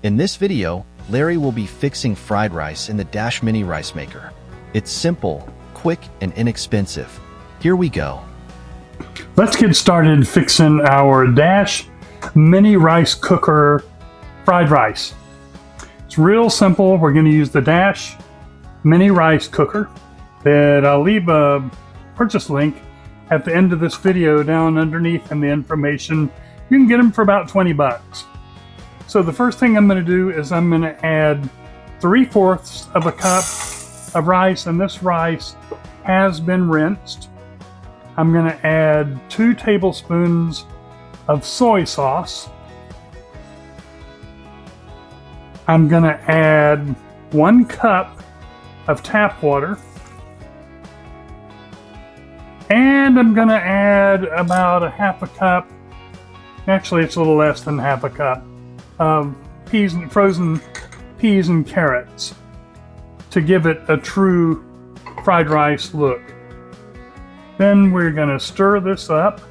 In this video, Larry will be fixing fried rice in the Dash Mini Rice Maker. It's simple, quick, and inexpensive. Here we go. Let's get started fixing our Dash Mini Rice Cooker fried rice. It's real simple. We're going to use the Dash Mini Rice Cooker. I'll leave a purchase link at the end of this video down underneath in the information. You can get them for about 20 bucks. So the first thing I'm going to do is I'm going to add 3/4 of a cup of rice, and this rice has been rinsed. I'm going to add 2 tablespoons of soy sauce. I'm going to add 1 cup of tap water. And I'm going to add about a half a cup, actually it's a little less than half a cup, of frozen peas and carrots to give it a true fried rice look. Then we're going to stir this up.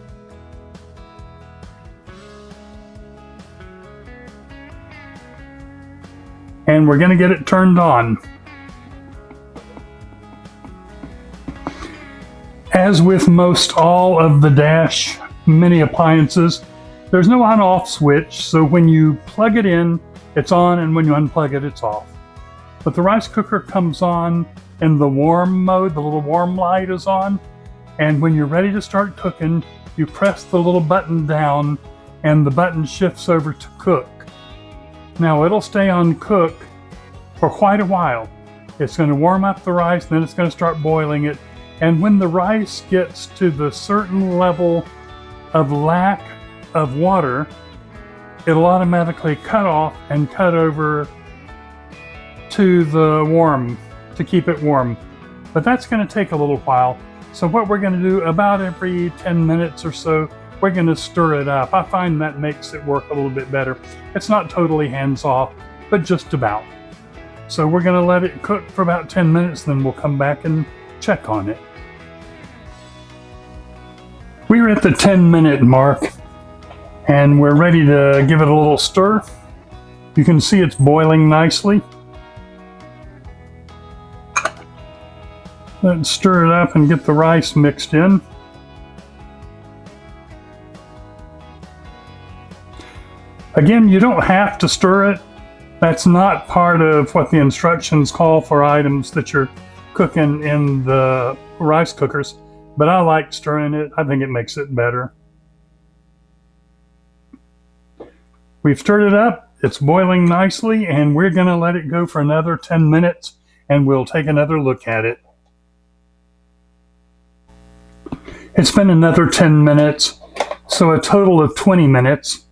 And we're going to get it turned on. As with most all of the Dash Mini appliances, there's no on-off switch, so when you plug it in, it's on, and when you unplug it, it's off. But the rice cooker comes on in the warm mode, the little warm light is on, and when you're ready to start cooking, you press the little button down, and the button shifts over to cook. Now it'll stay on cook for quite a while. It's going to warm up the rice, then it's going to start boiling it. And when the rice gets to the certain level of lack of water, it'll automatically cut off and cut over to the warm, to keep it warm. But that's going to take a little while. So what we're going to do, about every 10 minutes or so, we're going to stir it up. I find that makes it work a little bit better. It's not totally hands-off, but just about. So we're going to let it cook for about 10 minutes, then we'll come back and check on it. We're at the 10-minute mark, and we're ready to give it a little stir. You can see it's boiling nicely. Let's stir it up and get the rice mixed in. Again, you don't have to stir it. That's not part of what the instructions call for items that you're cooking in the rice cookers, but I like stirring it. I think it makes it better. We've stirred it up. It's boiling nicely, and we're going to let it go for another 10 minutes, and we'll take another look at it. It's been another 10 minutes, so a total of 20 minutes.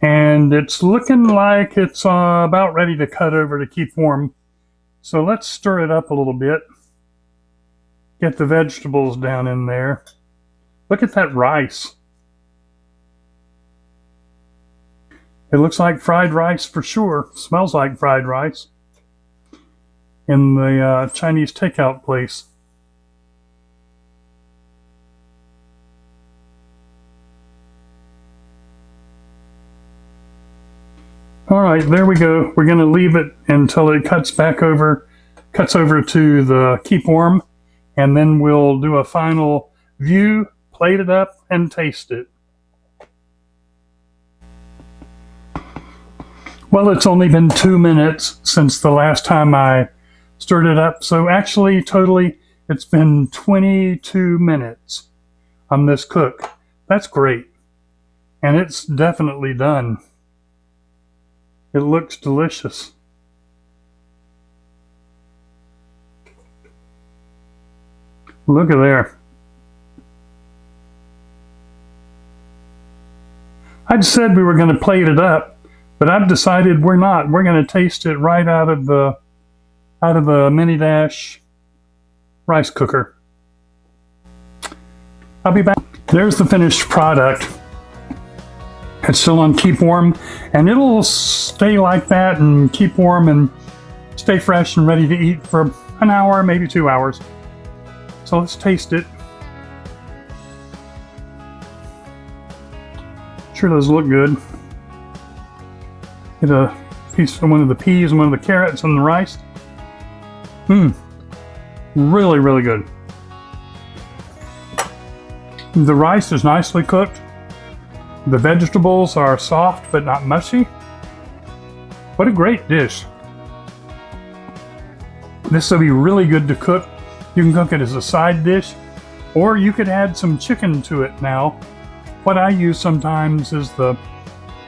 And it's looking like it's about ready to cut over to keep warm. So let's stir it up a little bit. Get the vegetables down in there. Look at that rice. It looks like fried rice for sure. Smells like fried rice in the Chinese takeout place. All right, there we go. We're going to leave it until it cuts over to the keep warm, and then we'll do a final view, plate it up, and taste it. Well, it's only been 2 minutes since the last time I stirred it up, so actually, totally, it's been 22 minutes on this cook. That's great, and it's definitely done. It looks delicious. Look at there. I'd said we were going to plate it up, but I've decided we're not. We're going to taste it right out of the Mini Dash rice cooker. I'll be back. There's the finished product. It's still on keep warm, and it'll stay like that and keep warm and stay fresh and ready to eat for an hour, maybe 2 hours. So let's taste it. Sure does look good. Get a piece of one of the peas and one of the carrots and the rice. Really, really good. The rice is nicely cooked. The vegetables are soft but not mushy. What a great dish. This will be really good to cook. You can cook it as a side dish, or you could add some chicken to it now. What I use sometimes is the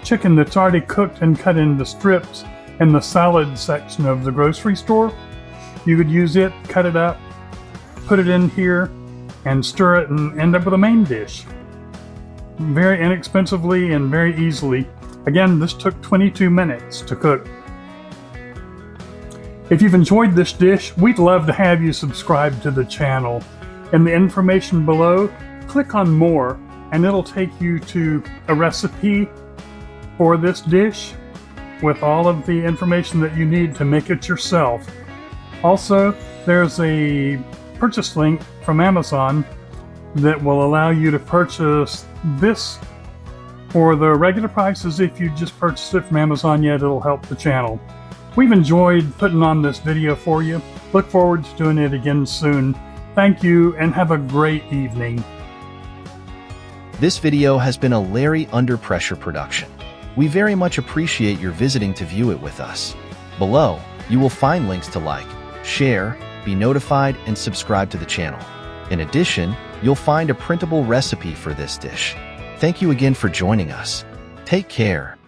chicken that's already cooked and cut into strips in the salad section of the grocery store. You could use it, cut it up, put it in here, and stir it and end up with a main dish. Very inexpensively and very easily. Again, this took 22 minutes to cook. If you've enjoyed this dish, we'd love to have you subscribe to the channel. In the information below, click on more and it'll take you to a recipe for this dish with all of the information that you need to make it yourself. Also, there's a purchase link from Amazon that will allow you to purchase this for the regular prices. If you just purchased it from Amazon, yet it'll help the channel. We've enjoyed putting on this video for you. Look forward to doing it again soon. Thank you and have a great evening. This video has been a Larry Under Pressure production. We very much appreciate your visiting to view it with us. Below, you will find links to like, share, be notified, and subscribe to the channel. In addition, you'll find a printable recipe for this dish. Thank you again for joining us. Take care.